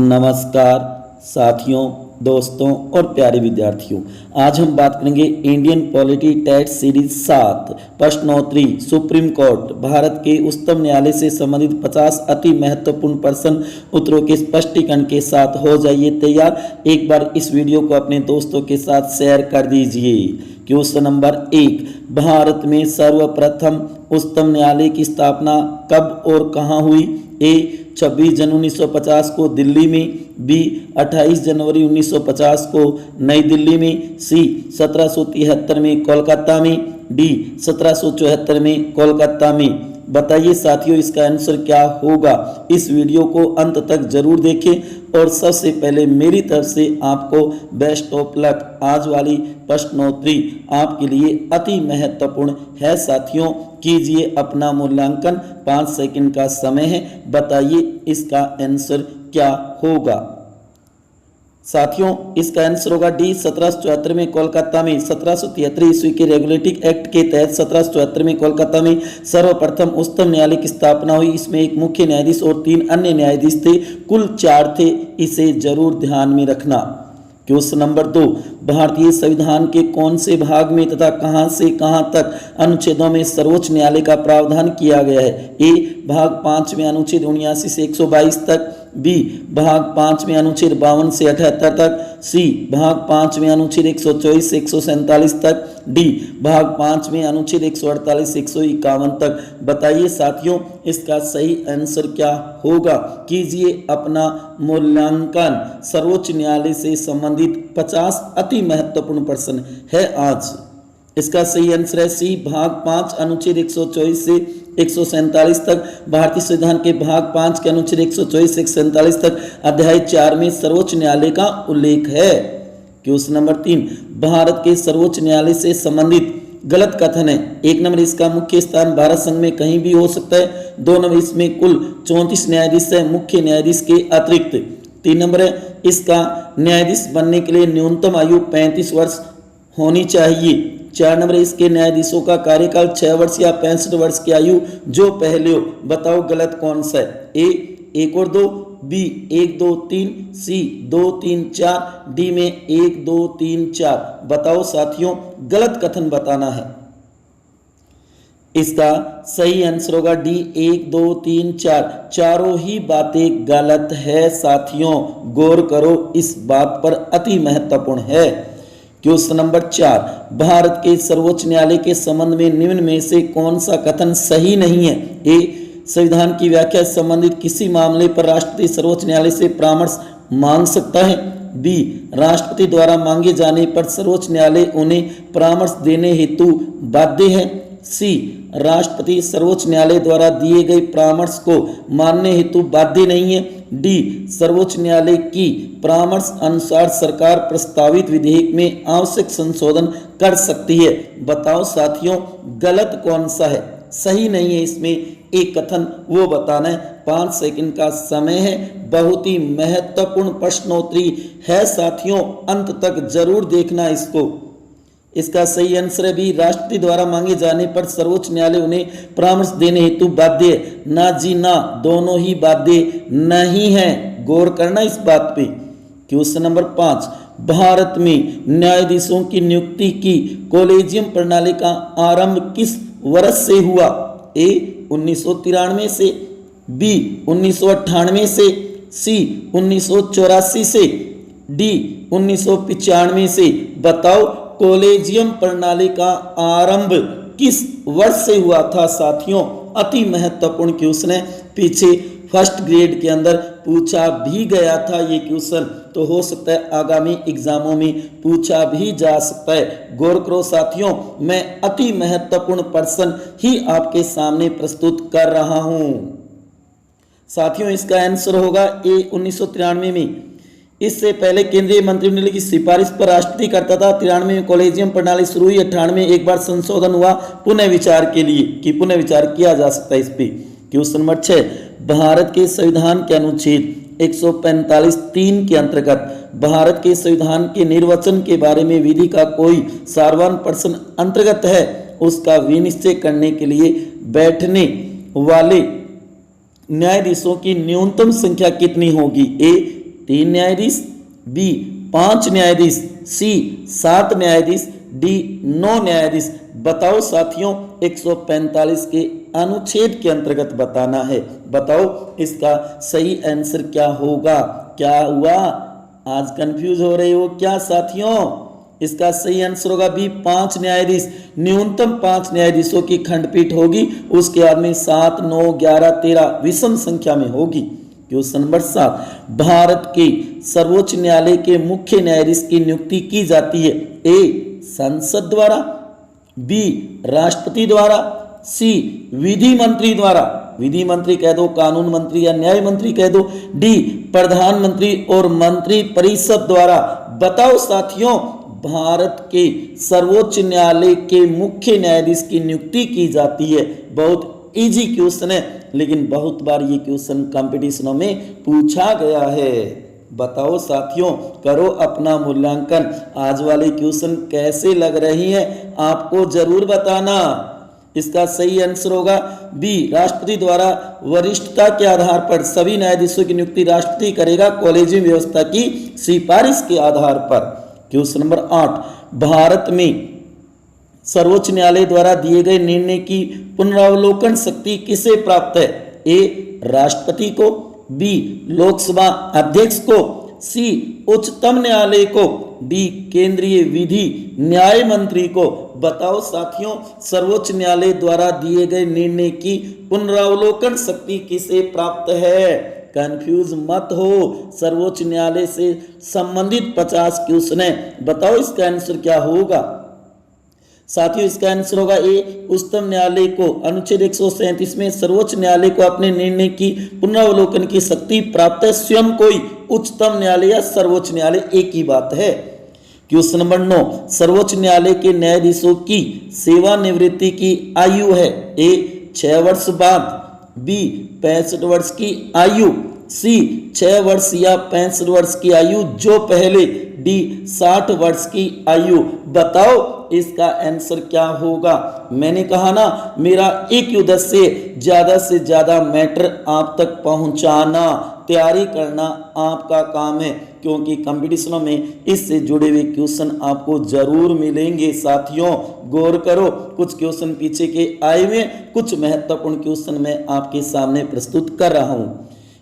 नमस्कार साथियों, दोस्तों और प्यारे विद्यार्थियों। आज हम बात करेंगे इंडियन पॉलिटी टेट सीरीज 7 प्रश्नोत्तरी सुप्रीम कोर्ट भारत के उच्चतम न्यायालय से संबंधित 50 अति महत्वपूर्ण प्रश्न उत्तरों के स्पष्टीकरण के साथ हो जाइए तैयार। एक बार इस वीडियो को अपने दोस्तों के साथ शेयर कर दीजिए। क्वेश्चन नंबर 1, भारत में सर्वप्रथम उच्चतम न्यायालय की स्थापना कब और कहाँ हुई? ए 26 जनवरी 1950 को दिल्ली में, बी 28 जनवरी 1950 को नई दिल्ली में, सी 1773 में कोलकाता में, डी 1774 में कोलकाता में। बताइए साथियों, इसका आंसर क्या होगा? इस वीडियो को अंत तक जरूर देखें और सबसे पहले मेरी तरफ से आपको बेस्ट ऑफ लक। आज वाली प्रश्नोत्तरी आपके लिए अति महत्वपूर्ण है साथियों। कीजिए अपना मूल्यांकन, 5 सेकंड का समय है। बताइए इसका आंसर क्या होगा? साथियों, इसका आंसर होगा डी 1774 में कोलकाता में। 1773 ईस्वी के रेगुलेटिंग एक्ट के तहत 1774 में कोलकाता में सर्वप्रथम उच्चतम न्यायालय की स्थापना हुई। इसमें एक मुख्य न्यायाधीश और 3 अन्य न्यायाधीश थे, कुल 4 थे। इसे जरूर ध्यान में रखना। क्वेश्चन नंबर 2, भारतीय संविधान के कौन से भाग में तथा कहां से कहां तक अनुच्छेदों में सर्वोच्च न्यायालय का प्रावधान किया गया है? ए भाग 5 में अनुच्छेद 79 से 122 तक, बी भाग 5 में अनुच्छेद 52 से 78 तक, सी भाग 5 में अनुच्छेद 124 से 147 तक, डी भाग 5 में अनुच्छेद 148 से 151 तक। बताइए साथियों, इसका सही आंसर क्या होगा? कीजिए अपना मूल्यांकन। सर्वोच्च न्यायालय से संबंधित 50 अति महत्वपूर्ण प्रश्न है आज। इसका सही आंसर है सी भाग 5 अनुच्छेद 124 से 147 तक। भारतीय संविधान के भाग 5 के अनुच्छेद 124 से 147 तक अध्याय 4 में सर्वोच्च न्यायालय का उल्लेख है। क्वेश्चन नंबर 3, भारत के सर्वोच्च न्यायालय से संबंधित गलत कथन है। 1 नंबर, इसका मुख्य स्थान भारत संघ में कहीं भी हो सकता है। 2 नंबर, इसमें कुल 34 न्यायाधीश है मुख्य न्यायाधीश के अतिरिक्त। 3 नंबर है, इसका न्यायाधीश बनने के लिए न्यूनतम आयु 35 वर्ष होनी चाहिए। 4 नंबर, इसके न्यायाधीशों का कार्यकाल 6 वर्ष या 65 वर्ष की आयु जो पहले हो। बताओ गलत कौन सा है? ए 1 और 2, बी 1 2 3, सी 2 3 4, डी में 1 2 3 4। बताओ साथियों, गलत कथन बताना है। इसका सही आंसर होगा डी 1 2 3 4। चारों ही बातें गलत है साथियों, गौर करो, इस बात पर अति महत्वपूर्ण है। क्वेश्चन नंबर 4, भारत के सर्वोच्च न्यायालय के संबंध में निम्न में से कौन सा कथन सही नहीं है? ए संविधान की व्याख्या से संबंधित किसी मामले पर राष्ट्रपति सर्वोच्च न्यायालय से परामर्श मांग सकता है। बी राष्ट्रपति द्वारा मांगे जाने पर सर्वोच्च न्यायालय उन्हें परामर्श देने हेतु बाध्य है। सी राष्ट्रपति सर्वोच्च न्यायालय द्वारा दिए गए परामर्श को मानने हेतु बाध्य नहीं है। डी सर्वोच्च न्यायालय की परामर्श अनुसार सरकार प्रस्तावित विधेयक में आवश्यक संशोधन कर सकती है। बताओ साथियों, गलत कौन सा है? सही नहीं है इसमें एक कथन, वो बताना है। 5 सेकंड का समय है। बहुत ही महत्वपूर्ण प्रश्नोत्तरी है साथियों, अंत तक जरूर देखना इसको। इसका सही आंसर है बी राष्ट्रपति द्वारा मांगे जाने पर सर्वोच्च न्यायालय उन्हें परामर्श देने हेतु बाध्य है। ना जी ना, दोनों ही बाध्य नहीं है, गौर करना इस बात पे। क्वेश्चन नंबर 5, भारत में न्यायाधीशों की नियुक्ति की कॉलेजियम प्रणाली का आरंभ किस वर्ष से हुआ? ए 1993 से, बी 1998 से, सी 1984 से, डी 1995 से। बताओ कॉलेजियम प्रणाली का आरंभ किस वर्ष से हुआ था साथियों? अति महत्वपूर्ण क्वेश्चन है, पीछे फर्स्ट ग्रेड के अंदर पूछा भी गया था ये क्वेश्चन, तो हो सकता है आगामी एग्जामों में पूछा भी जा सकता है। गौर करो साथियों, मैं अति महत्वपूर्ण प्रश्न ही आपके सामने प्रस्तुत कर रहा हूं। साथियों, इसका आंसर होगा ए 1993 में। इससे पहले केंद्रीय मंत्रिमंडल की सिफारिश पर राष्ट्रपति करता था। 93 में कॉलेजियम प्रणाली शुरू हुई। 98 में एक बार संशोधन हुआ पुनः विचार के लिए कि पुनः विचार किया जा सकता है इस पे। क्वेश्चन नंबर 6, भारत के संविधान के अनुच्छेद 145(3) के अंतर्गत भारत के संविधान के निर्वचन के बारे में विधि का कोई सार्वजनिक प्रश्न अंतर्गत है, उसका विनिश्चय करने के लिए बैठने वाले न्यायाधीशों की न्यूनतम संख्या कितनी होगी? ए 3 न्यायाधीश, बी 5 न्यायाधीश, सी 7 न्यायाधीश, डी 9 न्यायाधीश। बताओ साथियों, 145 के अनुच्छेद के अंतर्गत बताना है। बताओ इसका सही आंसर क्या होगा। क्या हुआ, आज कंफ्यूज हो रहे हो क्या साथियों? इसका सही आंसर होगा बी 5 न्यायाधीश। न्यूनतम 5 न्यायाधीशों की खंडपीठ होगी, उसके बाद में 7, 9, 11, 13 विषम संख्या में होगी। क्वेश्चन नंबर 7, भारत के सर्वोच्च न्यायालय के मुख्य न्यायाधीश की नियुक्ति की जाती है। ए संसद द्वारा, बी राष्ट्रपति द्वारा, सी विधि मंत्री द्वारा, विधि मंत्री कह दो, कानून मंत्री या न्याय मंत्री कह दो, डी प्रधानमंत्री और मंत्री परिषद द्वारा। बताओ साथियों, भारत के सर्वोच्च न्यायालय के मुख्य न्यायाधीश की नियुक्ति की जाती है। बहुत इजी क्वेश्चन है, लेकिन बहुत बार ये क्वेश्चन कंपटीशनों में पूछा गया है। बताओ साथियों, करो अपना मूल्यांकन। आज वाले क्वेश्चन कैसे लग रही हैं आपको जरूर बताना। इसका सही आंसर होगा बी राष्ट्रपति द्वारा वरिष्ठता के आधार पर सभी न्यायाधीशों की नियुक्ति राष्ट्रपति करेगा, कॉलेजियम व्यवस्था की सिफारिश के आधार पर। क्वेश्चन नंबर 8, भारत में सर्वोच्च न्यायालय द्वारा दिए गए निर्णय की पुनरावलोकन शक्ति किसे प्राप्त है। ए राष्ट्रपति को, बी लोकसभा अध्यक्ष को, सी उच्चतम न्यायालय को, डी केंद्रीय विधि न्याय मंत्री को। बताओ साथियों, सर्वोच्च न्यायालय द्वारा दिए गए निर्णय की पुनरावलोकन शक्ति किसे प्राप्त है। कंफ्यूज मत हो, सर्वोच्च न्यायालय से संबंधित 50 क्वेश्चन है। बताओ इसका आंसर क्या होगा साथियों। इसका आंसर होगा ए उच्चतम न्यायालय को। अनुच्छेद 137 में सर्वोच्च न्यायालय को अपने निर्णय की पुनरावलोकन की शक्ति प्राप्त है। स्वयं कोई उच्चतम न्यायालय या सर्वोच्च न्यायालय एक ही बात है। क्वेश्चन नंबर 9, सर्वोच्च न्यायालय के न्यायाधीशों की सेवानिवृत्ति की आयु है। ए 6 वर्ष बाद, बी 65 वर्ष की आयु, सी 6 वर्ष या 65 वर्ष की आयु जो पहले, डी 60 वर्ष की आयु। बताओ इसका आंसर क्या होगा। मैंने कहा ना, मेरा एक उद्देश्य से ज्यादा मैटर आप तक पहुंचाना, तैयारी करना आपका काम है, क्योंकि कंपटीशनों में इससे जुड़े हुए क्वेश्चन आपको जरूर मिलेंगे। साथियों गौर करो, कुछ क्वेश्चन पीछे के आए हुए, कुछ महत्वपूर्ण क्वेश्चन मैं आपके सामने प्रस्तुत कर रहा हूं।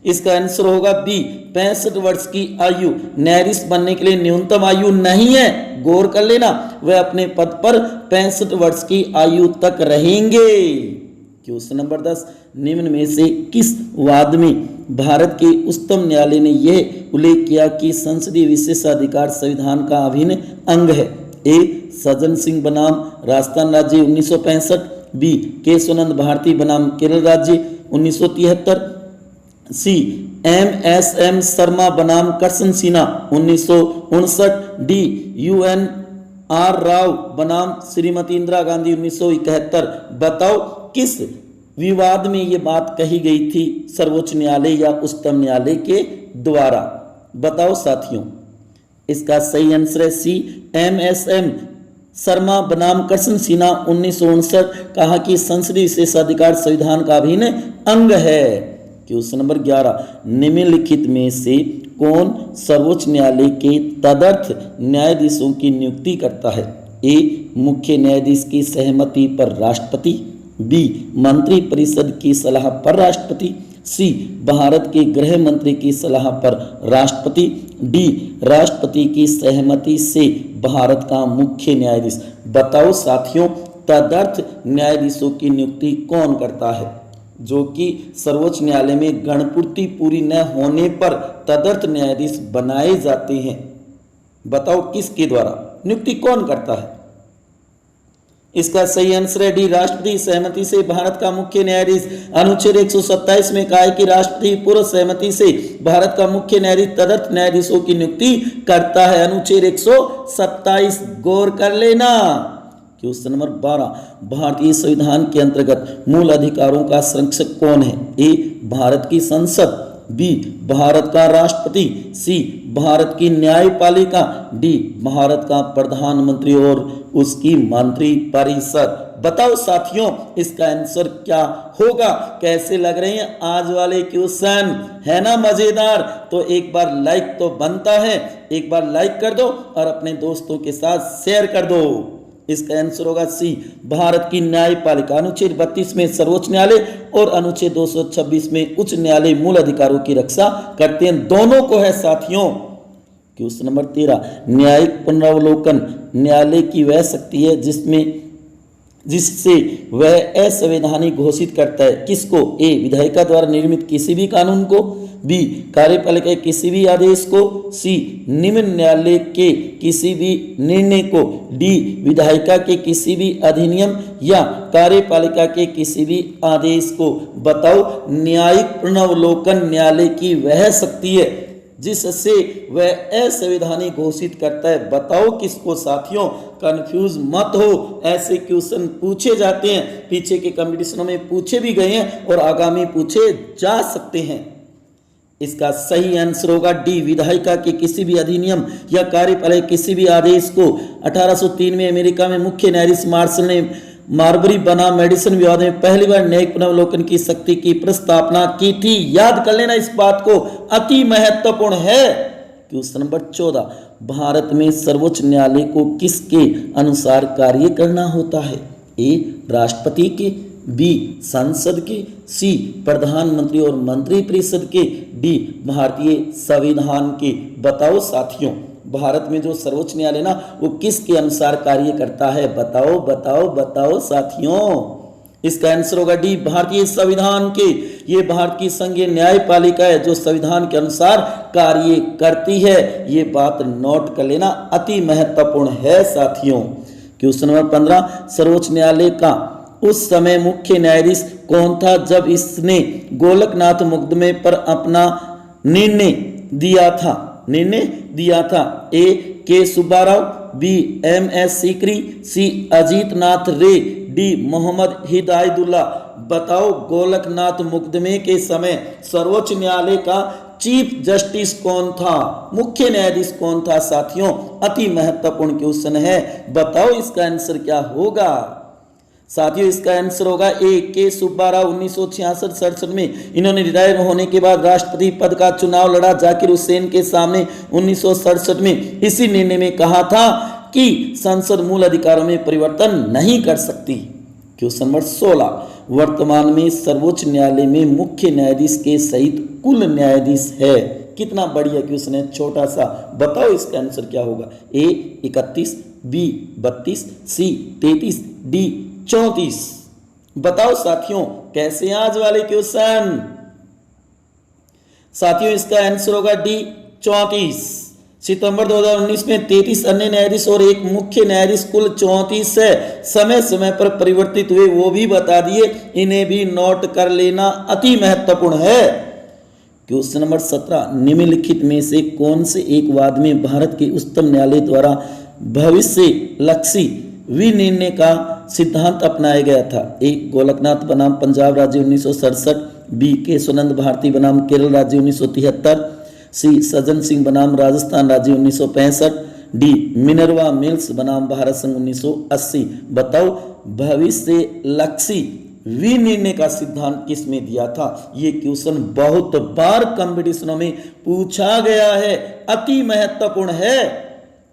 इसका आंसर होगा बी 65 वर्ष की आयु। न्यायाधीश बनने के लिए न्यूनतम आयु नहीं है, गौर कर लेना, वह अपने पद पर 65 वर्ष की आयु तक रहेंगे। क्वेश्चन नंबर 10, निम्न में से किस वाद में भारत के उच्चतम न्यायालय ने यह उल्लेख किया कि संसदीय विशेषाधिकार संविधान का अभिन्न अंग है। ए सज्जन सिंह बनाम राजस्थान राज्य 1965, बी केशवानंद भारती बनाम केरल राज्य 1973, सी MSM शर्मा बनाम करसन सिन्हा 1959, डी UNR राव बनाम श्रीमती इंदिरा गांधी 1971। बताओ किस विवाद में ये बात कही गई थी सर्वोच्च न्यायालय या उच्चतम न्यायालय के द्वारा। बताओ साथियों, इसका सही आंसर है सी MSM शर्मा बनाम करसन सिन्हा 1959। कहा कि संसदीय विशेषाधिकार संविधान का अभिन्न अंग है। क्वेश्चन नंबर 11, निम्नलिखित में से कौन सर्वोच्च न्यायालय के तदर्थ न्यायाधीशों की नियुक्ति करता है। ए मुख्य न्यायाधीश की सहमति पर राष्ट्रपति, बी मंत्री परिषद की सलाह पर राष्ट्रपति, सी भारत के गृह मंत्री की सलाह पर राष्ट्रपति, डी राष्ट्रपति की सहमति से भारत का मुख्य न्यायाधीश। बताओ साथियों, तदर्थ न्यायाधीशों की नियुक्ति कौन करता है। जो कि सर्वोच्च न्यायालय में गणपूर्ति पूरी न होने पर तदर्थ न्यायाधीश बनाए जाते हैं। बताओ किसके द्वारा, नियुक्ति कौन करता है। इसका सही आंसर है डी राष्ट्रपति सहमति से भारत का मुख्य न्यायाधीश। अनुच्छेद 127 में कहा है कि राष्ट्रपति पूर्व सहमति से भारत का मुख्य न्यायाधीश तदर्थ न्यायाधीशों की नियुक्ति करता है। अनुच्छेद 127 गौर कर लेना। क्वेश्चन नंबर 12, भारतीय संविधान के अंतर्गत मूल अधिकारों का संरक्षक कौन है। ए भारत की संसद, बी भारत का राष्ट्रपति, सी भारत की न्यायपालिका, डी भारत का प्रधानमंत्री और उसकी मंत्री परिषद। बताओ साथियों इसका आंसर क्या होगा। कैसे लग रहे हैं आज वाले क्वेश्चन, है ना मजेदार। तो एक बार लाइक तो बनता है, एक बार लाइक कर दो और अपने दोस्तों के साथ शेयर कर दो। इसका आंसर होगा सी भारत की न्यायपालिका। अनुच्छेद 32 में सर्वोच्च न्यायालय और अनुच्छेद 226 में उच्च न्यायालय मूल अधिकारों की रक्षा करते हैं, दोनों को है साथियों। क्वेश्चन नंबर 13, न्यायिक पुनरावलोकन न्यायालय की वह शक्ति है जिससे वह असंवैधानिक घोषित करता है। किसको? ए विधायिका द्वारा निर्मित किसी भी कानून को, बी कार्यपालिका के किसी भी आदेश को, सी निम्न न्यायालय के किसी भी निर्णय को, डी विधायिका के किसी भी अधिनियम या कार्यपालिका के किसी भी आदेश को। बताओ न्यायिक पुनरावलोकन न्यायालय की वह शक्ति है जिससे वह असंवैधानिक घोषित करता है। बताओ किसको साथियों, कंफ्यूज मत हो, ऐसे क्वेश्चन पूछे जाते हैं, पीछे के कंपटीशनों में पूछे भी गए हैं और आगामी पूछे जा सकते हैं। इसका सही आंसर होगा डी विधायिका के किसी भी अधिनियम या कार्यपालिका किसी भी आदेश को। 1803 में अमेरिका में मुख्य न्यायाधीश मार्शल ने मार्बरी बनाम मेडिसन विवाद में पहली बार न्यायिक पुनरावलोकन की शक्ति की प्रस्तावना की थी। याद कर लेना इस बात को, अति महत्वपूर्ण है। क्वेश्चन नंबर 14, भारत में सर्वोच्च न्यायालय को किसके अनुसार कार्य करना होता है? ए राष्ट्रपति के, बी संसद के, सी प्रधानमंत्री और मंत्री परिषद के, डी भारतीय संविधान के। बताओ साथियों भारत में जो सर्वोच्च न्यायालय ना वो किसके अनुसार कार्य करता है? बताओ बताओ बताओ साथियों। इसका आंसर होगा डी भारतीय संविधान के। ये भारत की संघीय न्यायपालिका है जो संविधान के अनुसार कार्य करती है। ये बात नोट कर लेना, अति महत्वपूर्ण है साथियों। क्वेश्चन नंबर 15, सर्वोच्च न्यायालय का उस समय मुख्य न्यायाधीश कौन था जब इसने गोलकनाथ मुकदमे पर अपना निर्णय दिया था? A K Subbarao, B M S Sikri, C Ajit Nath Ray, D Mohammad Hidayatullah. बताओ गोलकनाथ मुकदमे के समय सर्वोच्च न्यायालय का चीफ जस्टिस कौन था, मुख्य न्यायाधीश कौन था साथियों? अति महत्वपूर्ण क्वेश्चन है, बताओ इसका आंसर क्या होगा साथियों। इसका आंसर होगा ए के सुब्बाराव। 1966-67 में इन्होंने रिटायर होने के बाद राष्ट्रपति पद का चुनाव लड़ा। जाकिर हुसैन के सामने 1967 में इसी निर्णय में कहा था कि संसद मूल अधिकारों में परिवर्तन नहीं कर सकती। क्वेश्चन नंबर 16, वर्तमान में सर्वोच्च न्यायालय में मुख्य न्यायाधीश के सहित कुल न्यायाधीश है। कितना बढ़िया क्वेश्चन है, छोटा सा। बताओ इसका आंसर क्या होगा? ए 31, बी 32, सी 33, डी 34। बताओ साथियों कैसे आज वाले क्वेश्चन। साथियों इसका आंसर होगा डी 34। सितंबर 2019 में 33 अन्य न्यायाधीश और एक मुख्य न्यायाधीश, कुल 34 है। समय समय पर परिवर्तित हुए वो भी बता दिए, इन्हें भी नोट कर लेना, अति महत्वपूर्ण है। क्वेश्चन नंबर 17, निम्नलिखित में से कौन से एक वाद में भारत के उच्चतम न्यायालय द्वारा भविष्य लक्षी विनिर्णय का सिद्धांत अपनाया गया था? ए गोलकनाथ बनाम पंजाब राज्य 1967, बी केशवानंद भारती बनाम केरल राज्य 1973, सी सज्जन सिंह बनाम राजस्थान राज्य 1965, डी मिनरवा मिल्स बनाम भारत संघ 1980। बताओ भविष्य लक्षी विनिर्णय का सिद्धांत किसमें दिया था? ये क्वेश्चन बहुत बार कंपटीशनों में पूछा गया है, अति महत्वपूर्ण है।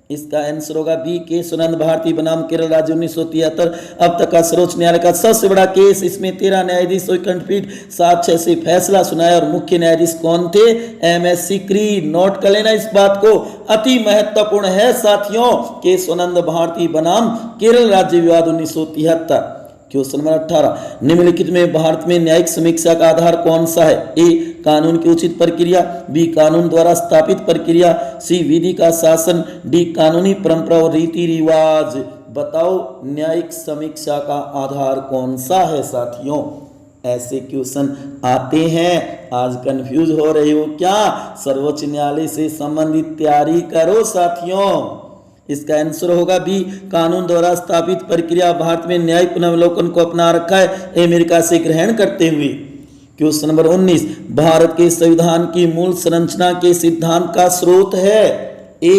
इसका आंसर होगा बी केशवानंद भारती बनाम केरल राज्य 1973। अब तक का सर्वोच्च न्यायालय का सबसे बड़ा केस, इसमें 13 न्यायाधीश और खंडपीठ 7-6 से फैसला सुनाया और मुख्य न्यायाधीश कौन थे? एम.एस. सीकरी। नोट कर लेना इस बात को, अति महत्वपूर्ण है साथियों। केशवानंद भारती बनाम केरल राज्य विवाद 1973। क्वेश्चन नंबर 18, निम्नलिखित में भारत में न्यायिक समीक्षा का आधार कौन सा है? ए कानून की उचित प्रक्रिया, बी कानून द्वारा स्थापित प्रक्रिया, सी विधि का शासन, डी कानूनी परंपरा और रीति रिवाज। बताओ न्यायिक समीक्षा का आधार कौन सा है साथियों? ऐसे क्वेश्चन आते हैं। आज कंफ्यूज हो रहे हो क्या? सर्वोच्च न्यायालय से संबंधित तैयारी करो साथियों। इसका आंसर होगा बी कानून द्वारा स्थापित प्रक्रिया। भारत में न्यायिक पुनरावलोकन को अपना रखा है अमेरिका से ग्रहण करते हुए। क्वेश्चन नंबर 19, भारत के संविधान की मूल संरचना के सिद्धांत का स्रोत है। ए,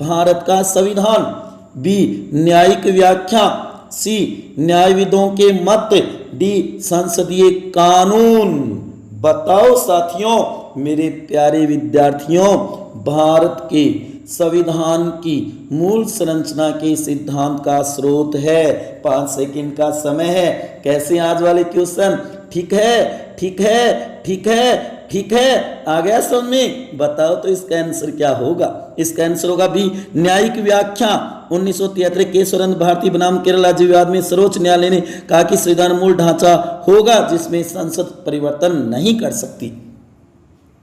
भारत का संविधान, बी, न्यायिक व्याख्या, सी, न्यायविदों के मत, डी, संसदीय कानून। बताओ साथियों, मेरे प्यारे विद्यार्थियों, भारत के संविधान की मूल संरचना के सिद्धांत का स्रोत है। 5 सेकंड का समय है। कैसे आज वाले क्वेश्चन? ठीक है, ठीक है, ठीक है, ठीक है, आ गया समझ में? बताओ तो इसका आंसर क्या होगा? इसका आंसर होगा बी, न्यायिक व्याख्या। 1973 केशवानंद भारती बनाम केरल राज्य विवाद में सर्वोच्च न्यायालय ने कहा कि संविधान मूल ढांचा होगा जिसमें संसद परिवर्तन नहीं कर सकती।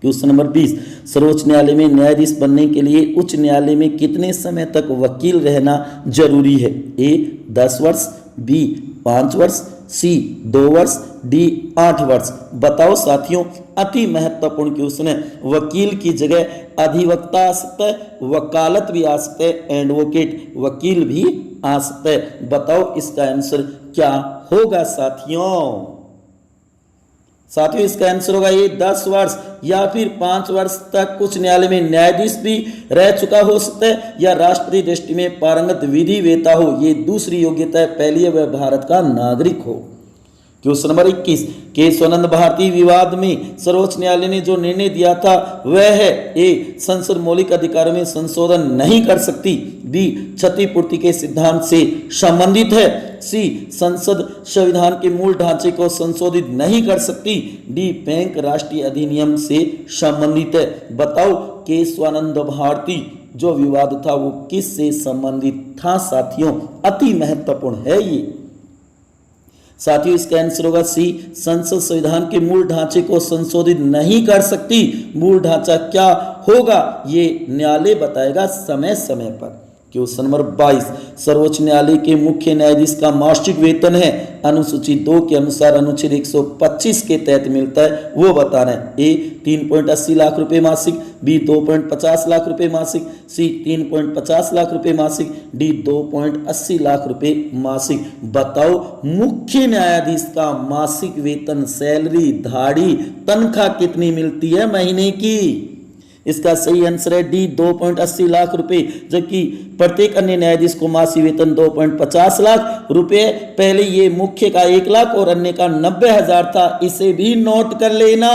क्वेश्चन नंबर 20, सर्वोच्च न्यायालय में न्यायाधीश बनने के लिए उच्च न्यायालय में कितने समय तक वकील रहना जरूरी है? ए, 10 वर्ष, बी, 5 वर्ष, सी, 2 वर्ष, डी, 8 वर्ष। बताओ साथियों, अति महत्वपूर्ण क्वेश्चन है। वकील की जगह अधिवक्ता आ सकता है, वकालत भी आ सकता है, एडवोकेट वकील भी आ सकता है। बताओ इसका आंसर क्या होगा साथियों? साथियों इसका आंसर होगा ये 10 वर्ष या फिर 5 वर्ष तक कुछ न्यायालय में न्यायाधीश भी रह चुका हो सकता है, या राष्ट्रपति दृष्टि में पारंगत विधि वेता हो। ये दूसरी योग्यता है। पहली वह भारत का नागरिक हो। क्वेश्चन नंबर 21, केशवानंद भारती विवाद में सर्वोच्च न्यायालय ने जो निर्णय दिया था वह है। ए, संसद मौलिक अधिकारों में संशोधन नहीं कर सकती, बी, क्षतिपूर्ति के सिद्धांत से संबंधित है, सी, संसद संविधान के मूल ढांचे को संशोधित नहीं कर सकती, डी, बैंक राष्ट्रीय अधिनियम से संबंधित है। बताओ केशवानंद भारती जो विवाद था वो किस से संबंधित था साथियों? अति महत्वपूर्ण है ये। साथियों इसका आंसर होगा सी, संसद संविधान के मूल ढांचे को संशोधित नहीं कर सकती। मूल ढांचा क्या होगा ये न्यायालय बताएगा समय समय पर। क्वेश्चन नंबर 22, सर्वोच्च न्यायालय के मुख्य न्यायाधीश का मासिक वेतन है अनुसूची 2 के अनुसार अनुच्छेद 125 के तहत मिलता है, वो बताना है। ए, 3.80 लाख रुपए मासिक, बी, 2.50 लाख रुपए मासिक, सी, 3.50 लाख रुपए मासिक, डी, 2.80 लाख रुपए मासिक। बताओ मुख्य न्यायाधीश का मासिक वेतन, सैलरी, दाढ़ी, तनख्वाह कितनी मिलती है महीने की? इसका सही आंसर है डी, 2.80 लाख रुपए, जबकि प्रत्येक अन्य न्यायाधीश को मासिक वेतन 2.50 लाख रुपए। पहले ये मुख्य का 1 लाख और अन्य का 90,000 था, इसे भी नोट कर लेना।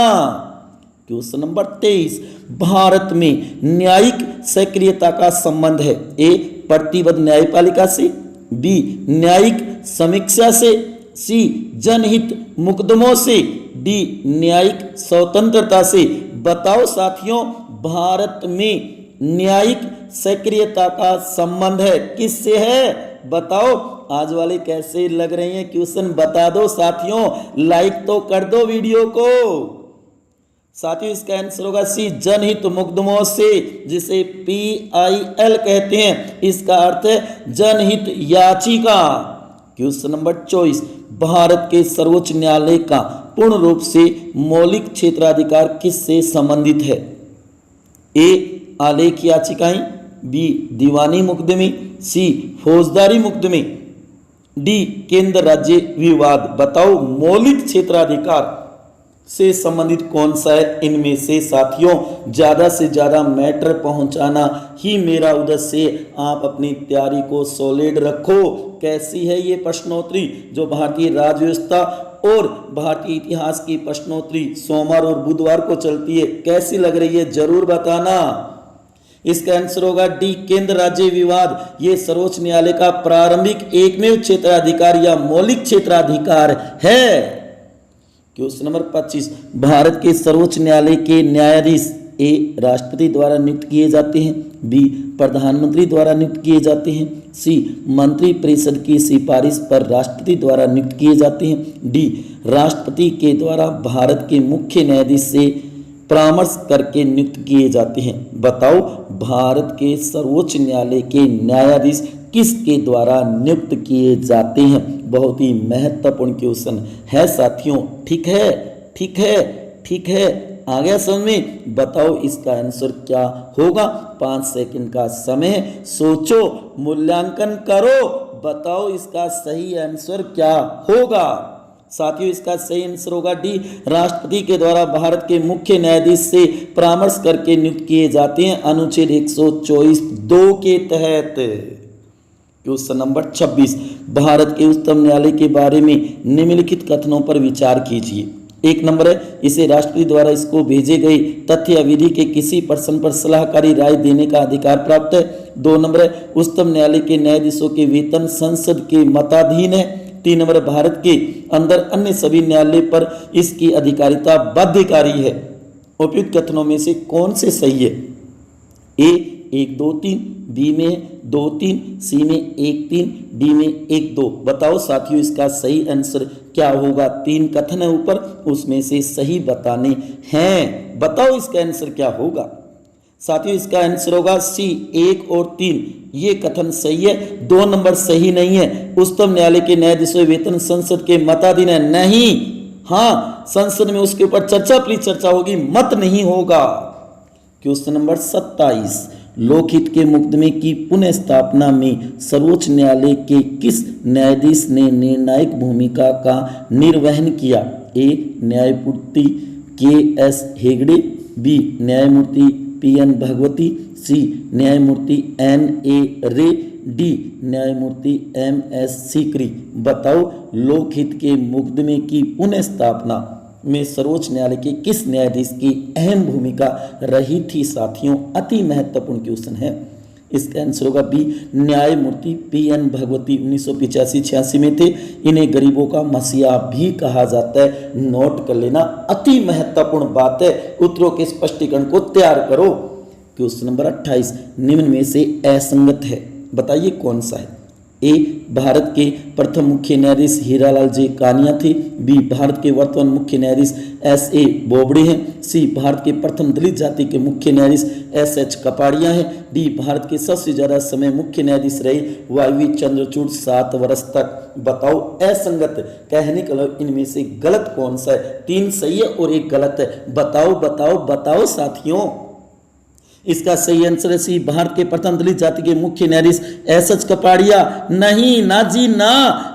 क्वेश्चन नंबर 23, भारत में न्यायिक सक्रियता का संबंध है। ए, प्रतिबद्ध न्यायपालिका से, बी, न्यायिक समीक्षा से, सी, जनहित मुकदमों से, डी, न्यायिक स्वतंत्रता से। बताओ साथियों, भारत में न्यायिक सक्रियता का संबंध है किससे है? बताओ आज वाले कैसे लग रहे हैं क्वेश्चन? बता दो साथियों, लाइक तो कर दो वीडियो को। साथियों इसका आंसर होगा सी, जनहित मुकदमों से, जिसे PIL कहते हैं। इसका अर्थ है जनहित याचिका। क्वेश्चन नंबर 24, भारत के सर्वोच्च न्यायालय का पूर्ण रूप से मौलिक क्षेत्राधिकार किससे संबंधित है? ए, आलेख याचिकाएं, बी, दीवानी मुकदमे, सी, फौजदारी मुकदमे, डी, केंद्र राज्य विवाद। बताओ मौलिक क्षेत्राधिकार से संबंधित कौन सा है इनमें से? साथियों ज्यादा से ज्यादा मैटर पहुंचाना ही मेरा उद्देश्य है। आप अपनी तैयारी को सॉलिड रखो। कैसी है ये प्रश्नोत्तरी जो भारतीय राज्य व्यवस्था और भारतीय इतिहास की प्रश्नोत्तरी सोमवार और बुधवार को चलती है, कैसी लग रही है जरूर बताना। इसका आंसर होगा डी, केंद्र राज्य विवाद। ये सर्वोच्च न्यायालय का प्रारंभिक एकमेव क्षेत्राधिकार या मौलिक क्षेत्राधिकार है। क्वेश्चन नंबर 25, भारत के सर्वोच्च न्यायालय के न्यायाधीश ए, राष्ट्रपति द्वारा नियुक्त किए जाते हैं, बी, प्रधानमंत्री द्वारा नियुक्त किए जाते हैं, सी, मंत्री परिषद की सिफारिश पर राष्ट्रपति द्वारा नियुक्त किए जाते हैं, डी, राष्ट्रपति के द्वारा भारत के मुख्य न्यायाधीश से परामर्श करके नियुक्त किए जाते हैं। बताओ भारत के सर्वोच्च न्यायालय के न्यायाधीश किसके द्वारा नियुक्त किए जाते हैं? बहुत ही महत्वपूर्ण क्वेश्चन है साथियों। ठीक है, ठीक है, ठीक है, आ गया समझ में? बताओ इसका आंसर क्या होगा? 5 सेकंड का समय, सोचो, मूल्यांकन करो, बताओ इसका सही आंसर क्या होगा। साथियों इसका सही आंसर होगा डी, राष्ट्रपति के द्वारा भारत के मुख्य न्यायाधीश से परामर्श करके नियुक्त किए जाते हैं अनुच्छेद 124(2) के तहत। क्वेश्चन नंबर 26, भारत के उच्चतम न्यायालय के बारे में निम्नलिखित कथनों पर विचार कीजिए। एक नंबर है, इसे राष्ट्रपति द्वारा इसको भेजे गए तथ्य या विधि के किसी प्रश्न पर सलाहकारी राय देने का अधिकार प्राप्त है। 2 नंबर है, उच्चतम न्यायालय के न्यायाधीशों के वेतन संसद के मताधीन है। 3 नंबर, भारत के अंदर अन्य सभी न्यायालय पर इसकी अधिकारिता बाध्यकारी है। उपयुक्त कथनों में से कौन से सही है? ए 1 2 3, बी में 2 3, सी में 1 3, डी में 1 2। बताओ साथियों इसका सही आंसर क्या होगा? 3 कथन है ऊपर, उसमें से सही बताने हैं। बताओ इसका आंसर क्या होगा? साथियों इसका आंसर होगा सी 1 और 3, ये कथन सही है। 2 नंबर सही नहीं है, उच्चतम न्यायालय के न्यायाधीशों वेतन संसद के मताधीन है। नहीं, हाँ संसद में उसके ऊपर चर्चा परिचर्चा होगी, मत नहीं होगा। क्वेश्चन नंबर 27, लोकहित के मुकदमे की पुनः स्थापना में सर्वोच्च न्यायालय के किस न्यायाधीश ने निर्णायक भूमिका का निर्वहन किया? ए न्यायमूर्ति के.एस. हेगड़े, बी न्यायमूर्ति पी.एन. भगवती, सी न्यायमूर्ति N.A. रे, डी न्यायमूर्ति M.S. सीकरी। बताओ लोकहित के मुकदमे की पुनः स्थापना में सर्वोच्च न्यायालय के किस न्यायाधीश की अहम भूमिका रही थी? साथियों अति महत्वपूर्ण क्वेश्चन है। इसका आंसर होगा बी न्यायमूर्ति P.N. भगवती। 1985-86 में थे। इन्हें गरीबों का मसीहा भी कहा जाता है। नोट कर लेना, अति महत्वपूर्ण बात है। उत्तरों के स्पष्टीकरण को तैयार करो। क्वेश्चन नंबर 28, निम्न में से असंगत है, बताइए कौन सा है? ए भारत के प्रथम मुख्य न्यायाधीश हीरालाल जे कानिया थे, बी भारत के वर्तमान मुख्य न्यायाधीश S.A. बोबड़े हैं, सी भारत के प्रथम दलित जाति के मुख्य न्यायाधीश S.H. कपाड़िया हैं, डी भारत के सबसे ज्यादा समय मुख्य न्यायाधीश रहे Y.V. चंद्रचूड़ 7 वर्ष तक। बताओ असंगत कहने का इनमें से गलत कौन सा है? 3 सही है और 1 गलत है। बताओ बताओ बताओ साथियों। इसका सही आंसर है सी भारत के प्रथम दलित जाति के मुख्य न्यायाधीश S.H. कपाड़िया। नहीं, ना जी ना,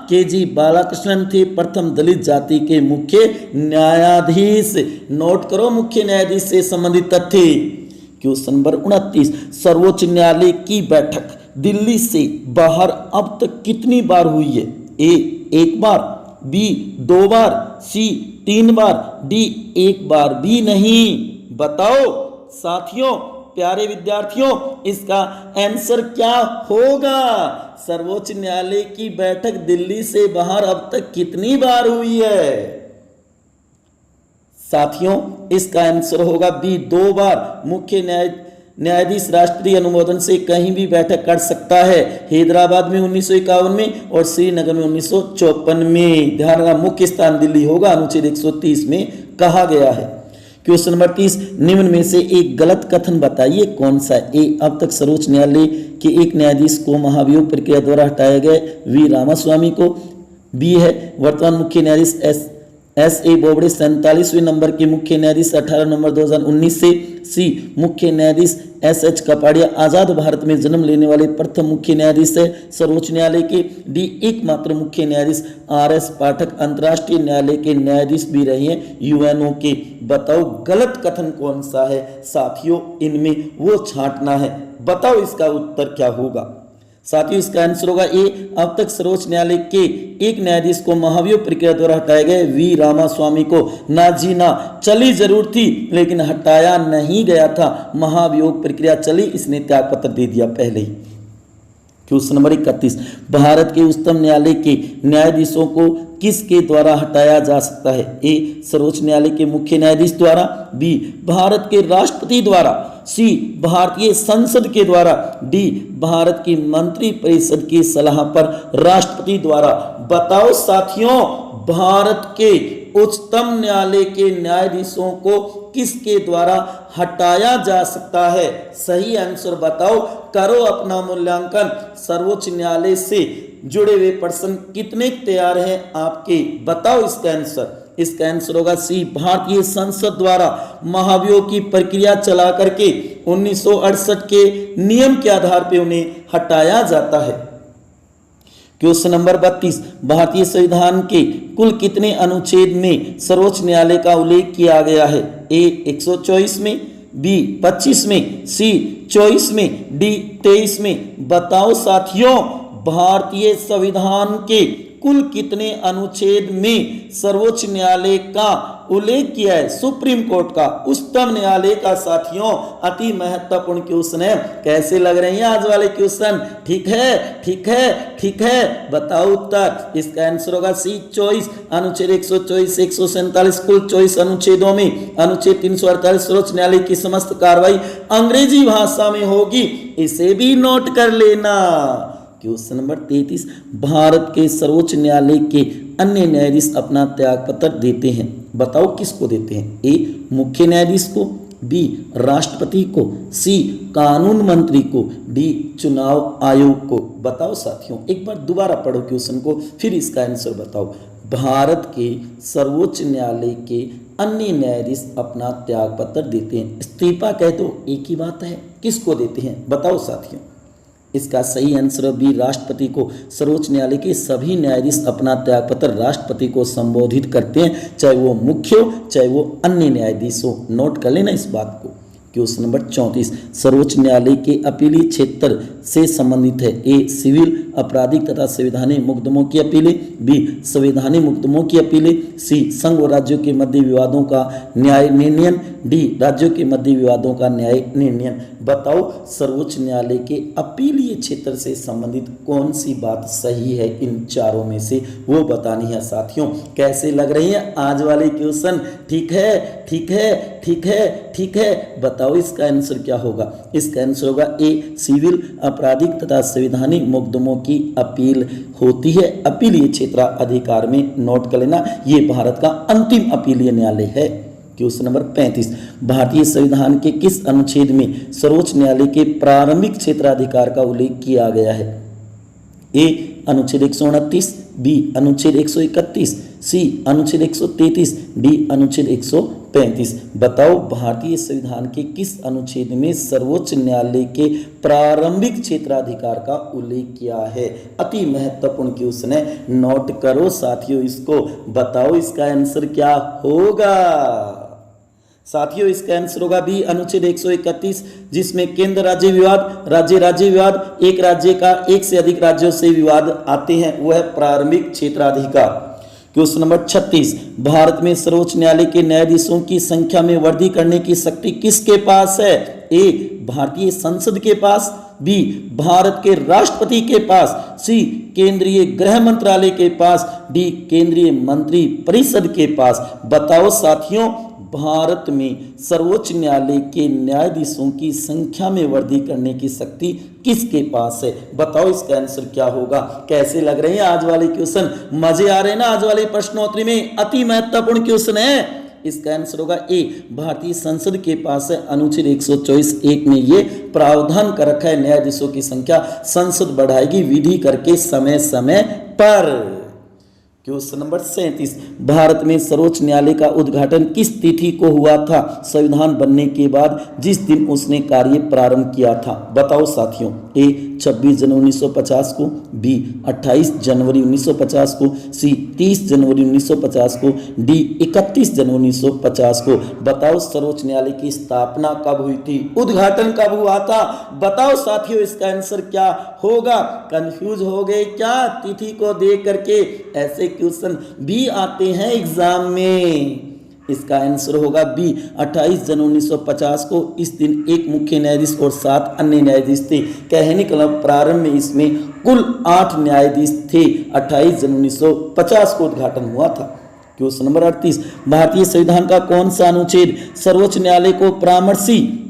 के.जी. बालाकृष्णन थे प्रथम दलित जाति के मुख्य न्यायाधीश। नोट करो मुख्य न्यायाधीश से संबंधित तथ्य। क्वेश्चन नंबर 29, सर्वोच्च न्यायालय की बैठक दिल्ली से बाहर अब तक कितनी बार हुई है? ए 1 बार, बी 2 बार, सी 3 बार, डी 1 बार भी नहीं। बताओ साथियों, प्यारे विद्यार्थियों, इसका आंसर क्या होगा? सर्वोच्च न्यायालय की बैठक दिल्ली से बाहर अब तक कितनी बार हुई है? साथियों इसका आंसर होगा बी 2 बार। मुख्य न्यायाधीश राष्ट्रीय अनुमोदन से कहीं भी बैठक कर सकता है। हैदराबाद में 1951 में और श्रीनगर में 1954 में। ध्यान रखना, मुख्य स्थान दिल्ली होगा, अनुच्छेद 130 में कहा गया है। क्वेश्चन नंबर 30, निम्न में से एक गलत कथन बताइए कौन सा? ए अब तक सर्वोच्च न्यायालय के एक न्यायाधीश को महाभियोग प्रक्रिया द्वारा हटाया गया वी रामास्वामी को, बी है वर्तमान मुख्य न्यायाधीश S.A. बोबड़े 47वें नंबर के मुख्य न्यायाधीश 18 नवंबर 2019 से, सी मुख्य न्यायाधीश S.H. कपाड़िया आजाद भारत में जन्म लेने वाले प्रथम मुख्य न्यायाधीश है सर्वोच्च न्यायालय के, डी एकमात्र मुख्य न्यायाधीश R.S. पाठक अंतर्राष्ट्रीय न्यायालय के न्यायाधीश भी रहे हैं UNO के। बताओ गलत कथन कौन सा है? साथियों इनमें वो छांटना है। बताओ इसका उत्तर क्या होगा? साथियों इसका आंसर होगा ए अब तक सर्वोच्च न्यायालय के एक न्यायाधीश को महाभियोग प्रक्रिया द्वारा हटाए गए वी रामास्वामी को ना जी ना, चली जरूर थी लेकिन हटाया नहीं गया था। महाभियोग प्रक्रिया चली, इसने त्याग पत्र दे दिया पहले ही। क्वेश्चन नंबर 31, भारत के उच्चतम न्यायालय के न्यायाधीशों को किसके द्वारा हटाया जा सकता है? ए सर्वोच्च न्यायालय के मुख्य न्यायाधीश द्वारा, बी भारत के राष्ट्रपति द्वारा, सी भारतीय संसद के द्वारा, डी भारत की मंत्री परिषद की सलाह पर राष्ट्रपति द्वारा। बताओ साथियों, भारत के उच्चतम न्यायालय के न्यायाधीशों को किसके द्वारा हटाया जा सकता है? सही आंसर बताओ, करो अपना मूल्यांकन। सर्वोच्च न्यायालय से जुड़े हुए प्रश्न कितने तैयार हैं आपके? बताओ इसका आंसर। इसका आंसर होगा सी भारतीय संसद द्वारा महाभियोग की प्रक्रिया चला करके 1968 के नियम के आधार पर उन्हें हटाया जाता है। क्वेश्चन नंबर 32, भारतीय संविधान के कुल कितने अनुच्छेद में सर्वोच्च न्यायालय का उल्लेख किया गया है? ए 124 में, बी 25 में, सी 24 में, डी 23 में। बताओ साथियों, भारतीय संविधान के कुल कितने अनुच्छेद में सर्वोच्च न्यायालय का उल्लेख किया है? सुप्रीम कोर्ट का, उच्चतम न्यायालय का। साथियों अति महत्वपूर्ण क्वेश्चन है। कैसे लग रहे हैं आज वाले क्वेश्चन? ठीक है, ठीक है, ठीक है। बताओ उत्तर। इसका आंसर होगा सी 24। अनुच्छेद 124 147 कुल 24 अनुच्छेदों में अनुच्छेद 348 सर्वोच्च न्यायालय की समस्त कार्रवाई अंग्रेजी भाषा में होगी। इसे भी नोट कर लेना। क्वेश्चन नंबर 33, भारत के सर्वोच्च न्यायालय के अन्य न्यायाधीश अपना त्यागपत्र देते हैं। बताओ किसको देते हैं? ए मुख्य न्यायाधीश को, बी राष्ट्रपति को, सी कानून मंत्री को, डी चुनाव आयोग को। बताओ साथियों, एक बार दोबारा पढ़ो क्वेश्चन को, फिर इसका आंसर बताओ। भारत के सर्वोच्च न्यायालय के अन्य न्यायाधीश अपना त्यागपत्र देते हैं। इस्तीफा कह दो, एक ही बात है। किसको देते हैं? बताओ साथियों। इसका सही आंसर बी राष्ट्रपति को। सर्वोच्च न्यायालय के सभी न्यायाधीश अपना त्यागपत्र राष्ट्रपति को संबोधित करते हैं, चाहे वो मुख्य हो चाहे वो अन्य न्यायाधीश हो। नोट कर लेना इस बात को। क्वेश्चन नंबर 34, सर्वोच्च न्यायालय के अपीलीय क्षेत्र से संबंधित है। ए सिविल आपराधिक तथा संवैधानिक मुकदमों की अपीलें, बी संवैधानिक मुकदमों की अपीलें, सी संघ व राज्यों के मध्य विवादों का न्याय निर्णयन, डी राज्यों के मध्य विवादों का न्याय निर्णयन। बताओ सर्वोच्च न्यायालय के अपीलीय क्षेत्र से संबंधित कौन सी बात सही है? इन चारों में से वो बतानी है साथियों। कैसे लग रही है आज वाले क्वेश्चन? ठीक है, ठीक है, ठीक है, ठीक है। बताओ इसका आंसर क्या होगा? इसका आंसर होगा ए सिविल आपराधिक तथा संवैधानिक मुकदमों की अपील होती है अपीलीय क्षेत्राधिकार में। नोट कर लेना, ये भारत का अंतिम अपीलीय न्यायालय है। क्वेश्चन नंबर 35, भारतीय संविधान के किस अनुच्छेद में सर्वोच्च न्यायालय के प्रारंभिक क्षेत्राधिकार का उल्लेख किया गया है? ए अनुच्छेद 129, बी अनुच्छेद 131, सी अनुच्छेद 133, डी अनुच्छेद 135। बताओ भारतीय संविधान के किस अनुच्छेद में सर्वोच्च न्यायालय के प्रारंभिक क्षेत्राधिकार का उल्लेख किया है? अति महत्वपूर्ण क्वेश्चन है, नोट करो साथियों इसको। बताओ इसका आंसर क्या होगा? साथियों इसका आंसर होगा बी अनुच्छेद 131, जिसमें केंद्र राज्य विवाद, राज्य विवाद, एक राज्य का एक से अधिक राज्यों से विवाद आते हैं, वो है प्रारंभिक क्षेत्राधिकार। क्वेश्चन नंबर 36, भारत में सर्वोच्च न्यायालय के न्यायाधीशों की संख्या में वृद्धि करने की शक्ति किसके पास है? ए भारतीय संसद के पास, बी भारत के राष्ट्रपति के पास, सी केंद्रीय गृह मंत्रालय के पास, डी केंद्रीय मंत्री परिषद के पास। बताओ साथियों, भारत में सर्वोच्च न्यायालय के न्यायाधीशों की संख्या में वृद्धि करने की शक्ति किसके पास है? बताओ इसका आंसर क्या होगा? कैसे लग रहे हैं आज वाले क्वेश्चन? मजे आ रहे हैं ना आज वाले प्रश्नोत्तरी में? अति महत्वपूर्ण क्वेश्चन है। इसका आंसर होगा ए भारतीय संसद के पास है। अनुच्छेद 124(1) में ये प्रावधान कर रखा है, न्यायाधीशों की संख्या संसद बढ़ाएगी विधि करके समय समय पर। क्वेश्चन नंबर 37, भारत में सर्वोच्च न्यायालय का उद्घाटन किस तिथि को हुआ था संविधान बनने के बाद, जिस दिन उसने कार्य प्रारंभ किया था? बताओ साथियों। ए 26 जनवरी 1950 को, बी 28 जनवरी 1950 को, सी 30 जनवरी 1950 को, डी 31 जनवरी 1950 को। बताओ सर्वोच्च न्यायालय की स्थापना कब हुई थी? उद्घाटन कब हुआ था? बताओ साथियों इसका आंसर क्या होगा? कंफ्यूज हो गए क्या तिथि को देख करके? ऐसे क्वेश्चन भी आते हैं एग्जाम में। इसका आंसर होगा बी 28 जनवरी 1950 को। इस दिन एक मुख्य न्यायाधीश और 7 अन्य न्यायाधीश थे। कहने का मतलब प्रारंभ में इसमें कुल 8 न्यायाधीश थे। 28 जनवरी 1950 को उद्घाटन हुआ था। क्वेश्चन नंबर 38, भारतीय संविधान का कौन सा अनुच्छेद सर्वोच्च न्यायालय को परामर्शी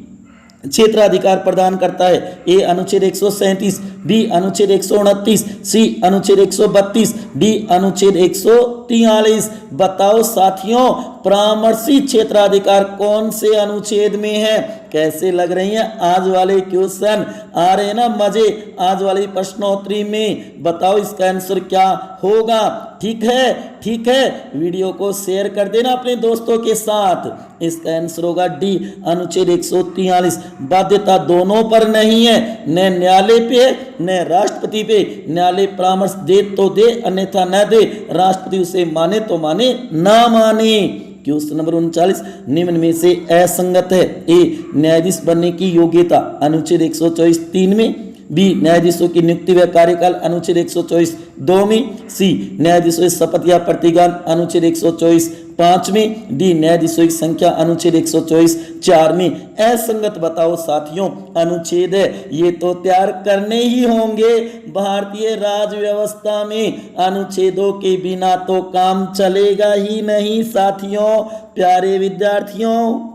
क्षेत्राधिकार प्रदान करता है? ए अनुच्छेद 137, बी अनुच्छेद 129, सी अनुच्छेद 132, डी अनुच्छेद 143। बताओ साथियों, परामर्शी क्षेत्राधिकार कौन से अनुच्छेद में है? कैसे लग रही हैं आज वाले क्वेश्चन? आ रहे हैं ना मजे आज वाली प्रश्नोत्तरी में? बताओ इसका आंसर क्या होगा? ठीक है, ठीक है, वीडियो को शेयर कर देना अपने दोस्तों के साथ। इसका आंसर होगा डी अनुच्छेद 143। बाध्यता दोनों पर नहीं है, न न्यायालय पे न राष्ट्रपति पे न्यायालय परामर्श दे तो दे, अन्यथा न दे, राष्ट्रपति उसे माने तो माने ना माने। क्वेश्चन नंबर 39, निम्न में से असंगत है। ए, न्यायाधीश बनने की योग्यता अनुच्छेद 124(3) में। बी, न्यायाधीशों की नियुक्ति व कार्यकाल अनुच्छेद 124(2) में। सी, न्यायाधीशों की शपथ या प्रतिज्ञा अनुच्छेद 124(5) में। डी, न्यायाधीशों की संख्या अनुच्छेद 124(4) में। असंगत बताओ साथियों, अनुच्छेद है ये तो तैयार करने ही होंगे। भारतीय राज्य व्यवस्था में अनुच्छेदों के बिना तो काम चलेगा ही नहीं साथियों, प्यारे विद्यार्थियों।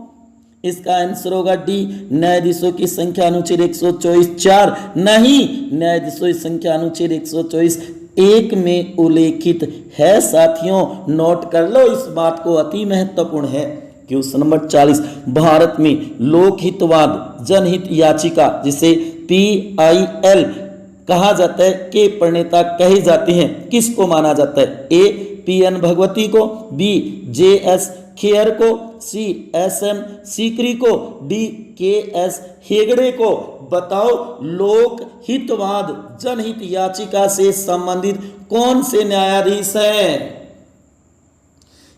इसका आंसर होगा डी, न्यायाधीशों की संख्या अनुच्छेद 124(4) नहीं, न्यायाधीशों की संख्या अनुच्छेद 124(1) में उल्लेखित है साथियों। नोट कर लो, इस बात को अति महत्वपूर्ण है। क्वेश्चन नंबर 40, भारत में लोकहितवाद जनहित याचिका जिसे PIL कहा जाता है के प्रणेता कहे जाते हैं, किसको माना जाता है? ए, PN भगवती को, बी, JS खेयर को, सी, SM सीकरी को, डी, KS हेगड़े को। बताओ लोक हितवाद जनहित याचिका से संबंधित कौन से न्यायाधीश हैं?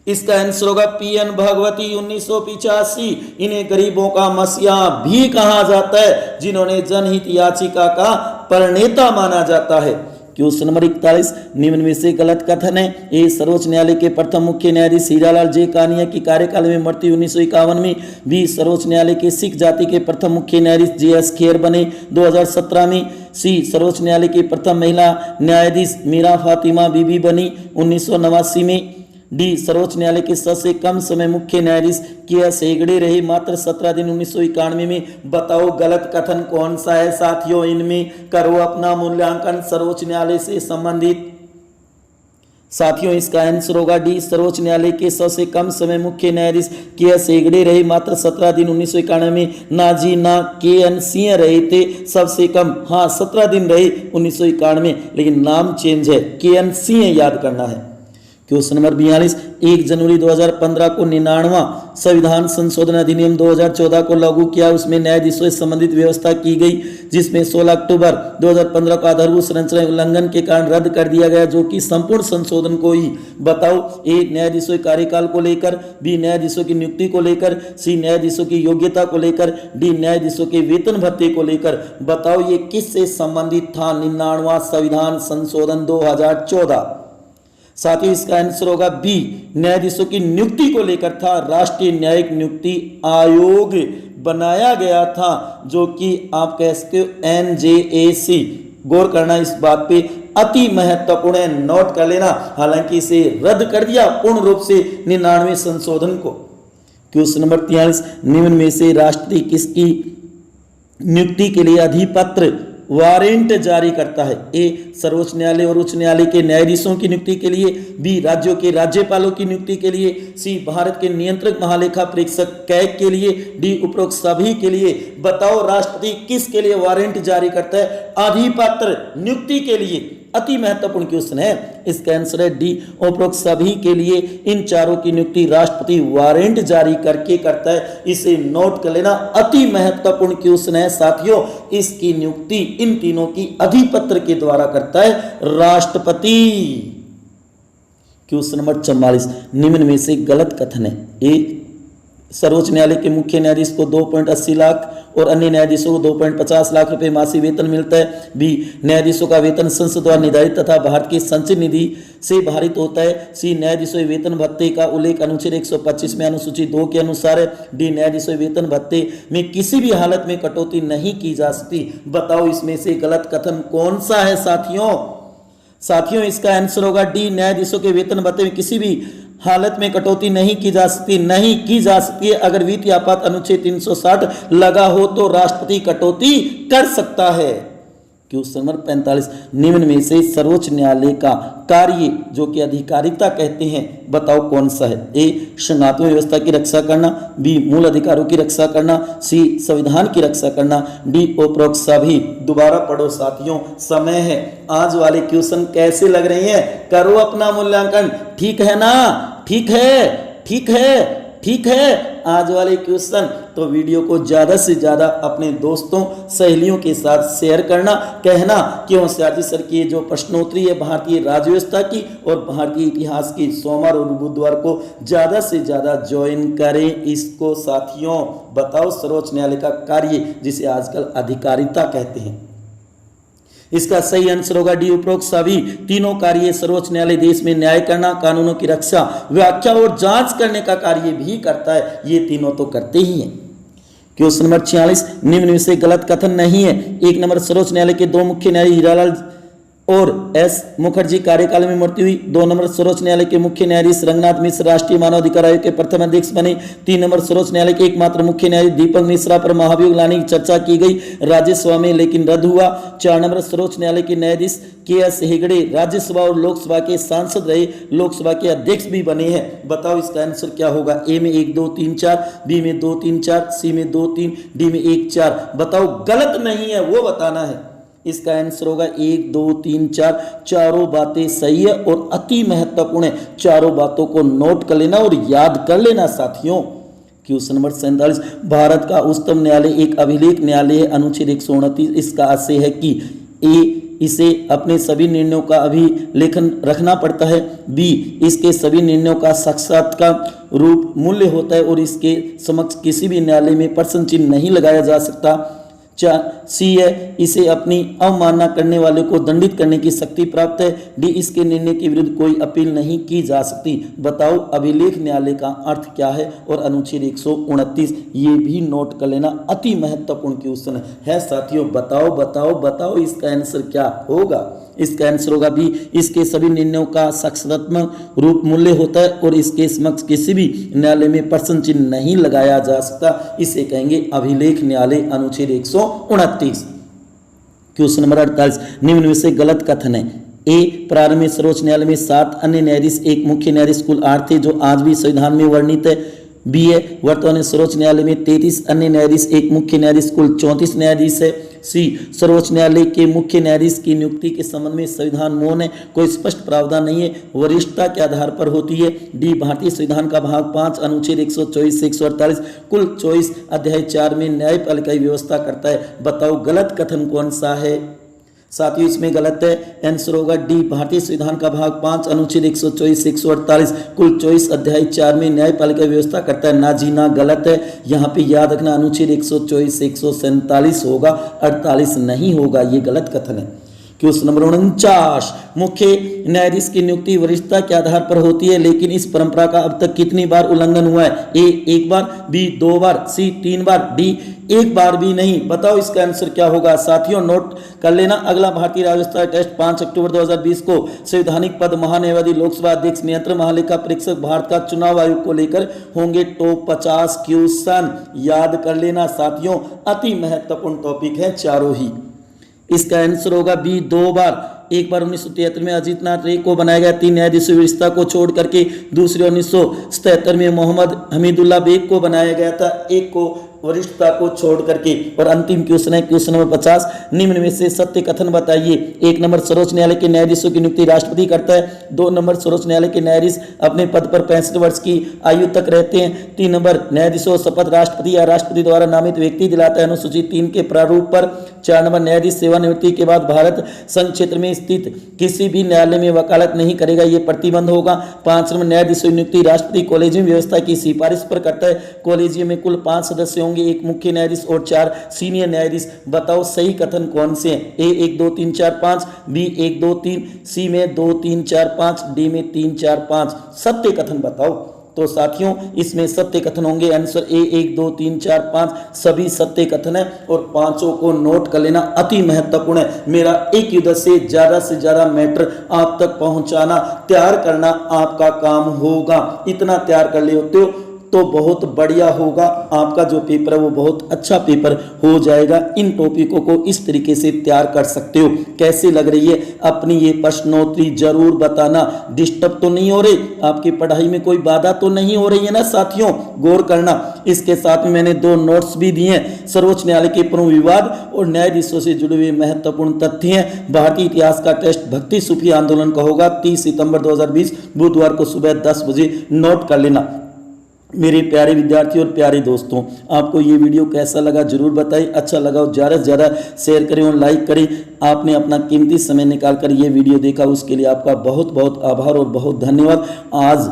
इसका आंसर होगा PN भगवती 1985। इन्हें गरीबों का मसीहा भी कहा जाता है, जिन्होंने जनहित याचिका का प्रणेता माना जाता है। क्वेश्चन नंबर 41, निम्न में से गलत कथन है। ए, सर्वोच्च न्यायालय के प्रथम मुख्य न्यायाधीश हीरालाल जे कानिया की कार्यकाल में मृत्यु 1951 में। बी, सर्वोच्च न्यायालय के सिख जाति के प्रथम मुख्य न्यायाधीश JS खेर बने 2017 में। सी, सर्वोच्च न्यायालय की प्रथम महिला न्यायाधीश मीरा फातिमा बीबी बनी 1989 में। डी, सर्वोच्च न्यायालय के सबसे कम समय मुख्य न्यायाधीश KS हेगड़े रहे मात्र 17 दिन 1991 में। बताओ गलत कथन कौन सा है साथियों, इनमें करो अपना मूल्यांकन सर्वोच्च न्यायालय से संबंधित। साथियों इसका आंसर होगा डी, सर्वोच्च न्यायालय के सबसे कम समय मुख्य न्यायाधीश KS हेगड़े रहे मात्र 17 दिन 1991 में। ना जी ना, KN सिंह रहे थे सबसे कम, हाँ 17 दिन रहे 1991 में, लेकिन नाम चेंज है, KN सिंह याद करना है। क्वेश्चन नंबर 42, 1 जनवरी 2015 को 99वां संविधान संशोधन अधिनियम 2014 को लागू किया। उसमें न्यायाधीशों से संबंधित व्यवस्था की गई, जिसमें 16 अक्टूबर 2015 को आधारभूत संरचना उल्लंघन के कारण रद्द कर दिया गया, जो कि संपूर्ण संशोधन को ही। बताओ ए, न्यायाधीशों के कार्यकाल को लेकर, बी, न्यायाधीशों की नियुक्ति को लेकर, सी, न्यायाधीशों की योग्यता को लेकर, डी, न्यायाधीशों के वेतन भत्ते को लेकर। बताओ ये किससे संबंधित था 99वां संविधान संशोधन 2014? साथ ही इसका आंसर होगा बी, न्यायाधीशों की नियुक्ति को लेकर था। राष्ट्रीय न्यायिक नियुक्ति आयोग बनाया गया था, जो कि आप कह सकते हो NJAC। गौर करना इस बात पे अति महत्वपूर्ण है, नोट कर लेना। हालांकि इसे रद्द कर दिया पूर्ण रूप से 99वें संशोधन को। क्वेश्चन नंबर 43, निम्न में से राष्ट्रपति किसकी नियुक्ति के लिए अधिपत्र वारंट जारी करता है? ए, सर्वोच्च न्यायालय और उच्च न्यायालय के न्यायाधीशों की नियुक्ति के लिए, बी, राज्यों के राज्यपालों की नियुक्ति के लिए, सी, भारत के नियंत्रक महालेखा परीक्षक कैग के लिए, डी, उपरोक्त सभी के लिए। बताओ राष्ट्रपति किसके लिए वारंट जारी करता है? अधिपत्र नियुक्ति के लिए। अति महत्वपूर्ण क्वेश्चन है, इसका आंसर है डी, उपरोक्त सभी के लिए। इन चारों की नियुक्ति राष्ट्रपति वारंट जारी करके करता है, इसे नोट कर लेना। अति महत्वपूर्ण क्वेश्चन है साथियों, इसकी नियुक्ति इन तीनों की अधिपत्र के द्वारा करता है राष्ट्रपति। क्वेश्चन नंबर 44, निम्न में से गलत कथन है। ए, सर्वोच्च न्यायालय के मुख्य न्यायाधीश को 2.80 लाख और अन्य न्यायाधीशों को 2.50 लाख रुपए मासिक वेतन मिलता है। बी, न्यायाधीशों का वेतन संसद द्वारा निर्धारित तथा भारत की संचित निधि से भारित होता है। सी, न्यायाधीशों के वेतन भत्ते का उल्लेख अनुच्छेद 125 में अनुसूची 2 के अनुसार है। डी, न्यायाधीशों के वेतन भत्ते में किसी भी हालत में कटौती नहीं की जा सकती। बताओ इसमें से गलत कथन कौन सा है साथियों इसका आंसर होगा डी, न्यायाधीशों के वेतन भत्ते में किसी भी हालत में कटौती नहीं की जा सकती है। अगर वित्तीय आपात अनुच्छेद 360 लगा हो तो राष्ट्रपति कटौती कर सकता है। क्वेश्चन नंबर 45, निम्न में से सर्वोच्च न्यायालय का कार्य जो कि अधिकारिता कहते हैं, बताओ कौन सा है? ए, संघात्मक व्यवस्था की रक्षा करना, बी, मूल अधिकारों की रक्षा करना, सी, संविधान की रक्षा करना, डी, उपरोक्त सभी। दोबारा पढ़ो साथियों, समय है। आज वाले क्वेश्चन कैसे लग रहे हैं? करो अपना मूल्यांकन। ठीक है ना? ठीक है ठीक है आज वाले क्वेश्चन, तो वीडियो को ज़्यादा से ज़्यादा अपने दोस्तों सहेलियों के साथ शेयर करना, कहना कि होशियार जी सर की जो प्रश्नोत्तरी है भारतीय राज्य व्यवस्था की और भारतीय इतिहास की सोमवार और बुधवार को ज़्यादा से ज़्यादा ज्वाइन करें इसको। साथियों बताओ सर्वोच्च न्यायालय का कार्य जिसे आजकल अधिकारिता कहते हैं, इसका सही आंसर होगा डी उपरोक्त सभी तीनों कार्य सर्वोच्च न्यायालय देश में न्याय करना, कानूनों की रक्षा, व्याख्या और जांच करने का कार्य भी करता है। ये तीनों तो करते ही हैं। क्वेश्चन नंबर 46 निम्न में से गलत कथन नहीं है। 1 नंबर सर्वोच्च न्यायालय के 2 मुख्य न्यायाधीश हीरालाल और एस मुखर्जी कार्यकाल में मृत्यु हुई। 2 नंबर सर्वोच्च न्यायालय के मुख्य न्यायाधीश रंगनाथ मिश्र राष्ट्रीय मानवाधिकार आयोग के प्रथम अध्यक्ष बने। 3 नंबर सर्वोच्च न्यायालय के एकमात्र मुख्य न्यायाधीश दीपक मिश्रा पर महाभियोग लाने की चर्चा की गई राज्यसभा में लेकिन रद्द हुआ। 4 नंबर सर्वोच्च न्यायालय के न्यायाधीश के.एस. हेगड़े राज्यसभा और लोकसभा के सांसद रहे, लोकसभा के अध्यक्ष भी बने हैं। बताओ इसका आंसर क्या होगा। ए में 1 2 3 4, बी में 2 3 4, सी में 2 3, डी में 1 4। बताओ गलत नहीं है वो बताना है। इसका आंसर होगा 1 2 3 4, चारों बातें सही है और अति महत्वपूर्ण है। चारों बातों को नोट कर लेना और याद कर लेना साथियों। क्वेश्चन नंबर 47 भारत का उच्चतम न्यायालय एक अभिलेख न्यायालय है। अनुच्छेद 129 इसका आशय है कि ए इसे अपने सभी निर्णयों का अभिलेखन रखना पड़ता है, बी इसके सभी निर्णयों का साक्षात्कार रूप मूल्य होता है और इसके समक्ष किसी भी न्यायालय में प्रश्न चिन्ह नहीं लगाया जा सकता, सी है इसे अपनी अवमानना करने वाले को दंडित करने की शक्ति प्राप्त है, डी इसके निर्णय के विरुद्ध कोई अपील नहीं की जा सकती। बताओ अभिलेख न्यायालय का अर्थ क्या है और अनुच्छेद 129 ये भी नोट कर लेना, अति महत्वपूर्ण क्वेश्चन है साथियों। बताओ बताओ बताओ इसका आंसर क्या होगा। इसका आंसर होगा बी इसके सभी निर्णयों का साक्षात्मक रूप मूल्य होता है और इसके समक्ष किसी भी न्यायालय में प्रश्न चिन्ह नहीं लगाया जा सकता, इसे कहेंगे अभिलेख न्यायालय। अनुच्छेद 129। क्वेश्चन नंबर 48 निम्न में से गलत कथन है। ए प्रारंभ में सर्वोच्च न्यायालय में 7 अन्य न्यायाधीश, एक मुख्य न्यायाधीश, कुल 8 थे जो आज भी संविधान में वर्णित है। बी है वर्तमान में सर्वोच्च न्यायालय में 33 अन्य न्यायाधीश, एक मुख्य न्यायाधीश, कुल 34 न्यायाधीश है। सी सर्वोच्च न्यायालय के मुख्य न्यायाधीश की नियुक्ति के संबंध में संविधान मौन है, कोई स्पष्ट प्रावधान नहीं है, वरिष्ठता के आधार पर होती है। डी भारतीय संविधान का भाग 5 अनुच्छेद 124 से 148 कुल 24 अध्याय 4 में न्यायपालिका की व्यवस्था करता है। बताओ गलत कथन कौन सा है। साथियों इसमें गलत है, आंसर होगा डी भारतीय संविधान का भाग 5 अनुच्छेद 124 से 148 कुल 24 अध्याय 4 में न्यायपालिका व्यवस्था करता है। ना जी ना गलत है, यहाँ पे याद रखना अनुच्छेद 124 से 147 होगा, 48 नहीं होगा, ये गलत कथन है। क्वेश्चन नंबर 49 मुख्य न्यायाधीश की नियुक्ति वरिष्ठता के आधार पर होती है, लेकिन इस परंपरा का अब तक कितनी बार उल्लंघन हुआ है। ए 1 बार, बी 2 बार, सी 3 बार, डी 1 बार भी नहीं। बताओ इसका आंसर क्या होगा। साथियों नोट कर लेना, अगला भारतीय राज्य टेस्ट 5 अक्टूबर 2020 को संवैधानिक पद महान्यायवादी, लोकसभा अध्यक्ष, नियंत्रक, महालेखा परीक्षक, भारत का चुनाव आयोग को लेकर होंगे टॉप 50 क्वेश्चन। याद कर लेना साथियों, अति महत्वपूर्ण टॉपिक है चारों ही। इसका आंसर होगा बी 2 बार। एक बार 1973 में अजीत नाथ रे को बनाया गया 3 न्यायाधीशों व्यवस्था को छोड़ करके, दूसरे 1977 में मोहम्मद हमीदुल्लाह बेग को बनाया गया था, एक को वरिष्ठता को छोड़ करके। और अंतिम क्वेश्चन है क्वेश्चन नंबर 50 निम्न में से सत्य कथन बताइए। 1 नंबर सर्वोच्च न्यायालय के न्यायाधीशों की नियुक्ति राष्ट्रपति करता है। 2 नंबर सर्वोच्च न्यायालय के न्यायाधीश अपने पद पर 65 वर्ष की आयु तक रहते हैं। 3 नंबर न्यायाधीशों शपथ राष्ट्रपति या राष्ट्रपति द्वारा नामित व्यक्ति दिलाता है अनुसूची 3 के प्रारूप पर। 4 नंबर न्यायाधीश सेवानिवृत्ति के बाद भारत संघ क्षेत्र में स्थित किसी भी न्यायालय में वकालत नहीं करेगा, ये प्रतिबंध होगा। 5 नंबर न्यायाधीशों की नियुक्ति राष्ट्रपति कॉलेजियम व्यवस्था की सिफारिश पर करता है। कॉलेजियम में कुल 5 सदस्य होंगे, एक मुख्य न्यायाधीश और 4 सीनियर न्यायाधीश। बताओ सही कथन कौन से हैं। ए 1 2 3 4 5, बी 1 2 3, सी में 2 3 4 5, डी में 3 4 5। सत्य कथन बताओ। तो साथियों इसमें सत्य कथन होंगे, आंसर ए 1 2 3 4 5 सभी सत्य कथन है और पांचों को नोट कर लेना, अति महत्वपूर्ण है। मेरा एक युद्ध से ज्यादा मैटर आप तक पहुंचाना, तैयार करना आपका काम होगा। इतना तैयार कर ले होते हो तो बहुत बढ़िया होगा, आपका जो पेपर है वो बहुत अच्छा पेपर हो जाएगा। इन टॉपिकों को इस तरीके से तैयार कर सकते हो। कैसे लग रही है अपनी ये प्रश्नोत्तरी जरूर बताना। डिस्टर्ब तो नहीं हो रही, आपकी पढ़ाई में कोई बाधा तो नहीं हो रही है ना साथियों, गौर करना। इसके साथ में मैंने 2 नोट्स भी दिए हैं, सर्वोच्च न्यायालय के प्रमुख विवाद और न्यायाधीशों से जुड़े हुए महत्वपूर्ण तथ्य हैं। भारतीय इतिहास का टेस्ट भक्ति सूफी आंदोलन का होगा 30 सितंबर 2020 बुधवार को सुबह 10 बजे, नोट कर लेना। मेरे प्यारे विद्यार्थी और प्यारे दोस्तों, आपको ये वीडियो कैसा लगा जरूर बताएं। अच्छा लगा हो ज़्यादा से ज़्यादा शेयर करें और लाइक करें। आपने अपना कीमती समय निकालकर ये वीडियो देखा, उसके लिए आपका बहुत बहुत आभार और बहुत धन्यवाद। आज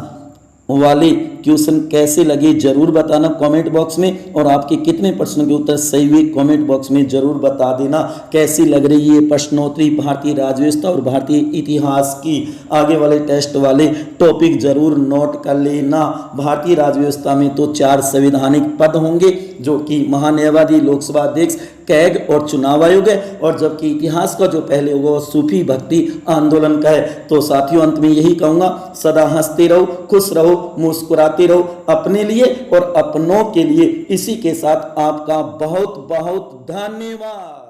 वाले क्वेश्चन कैसे लगे जरूर बताना कमेंट बॉक्स में, और आपके कितने प्रश्नों के उत्तर सही हुए कमेंट बॉक्स में जरूर बता देना। कैसी लग रही है प्रश्नोत्तरी भारतीय राज्य व्यवस्था और भारतीय इतिहास की, आगे वाले टेस्ट वाले टॉपिक जरूर नोट कर लेना। भारतीय राज्य व्यवस्था में तो 4 संवैधानिक पद होंगे, जो कि महान्यायवादी, लोकसभा अध्यक्ष, कैग और चुनाव आयोग है, और जबकि इतिहास का जो पहले होगा वो सूफी भक्ति आंदोलन का है। तो साथियों, अंत में यही कहूंगा, सदा हंसते रहो, खुश रहो, मुस्कुराते रहो अपने लिए और अपनों के लिए। इसी के साथ आपका बहुत बहुत धन्यवाद।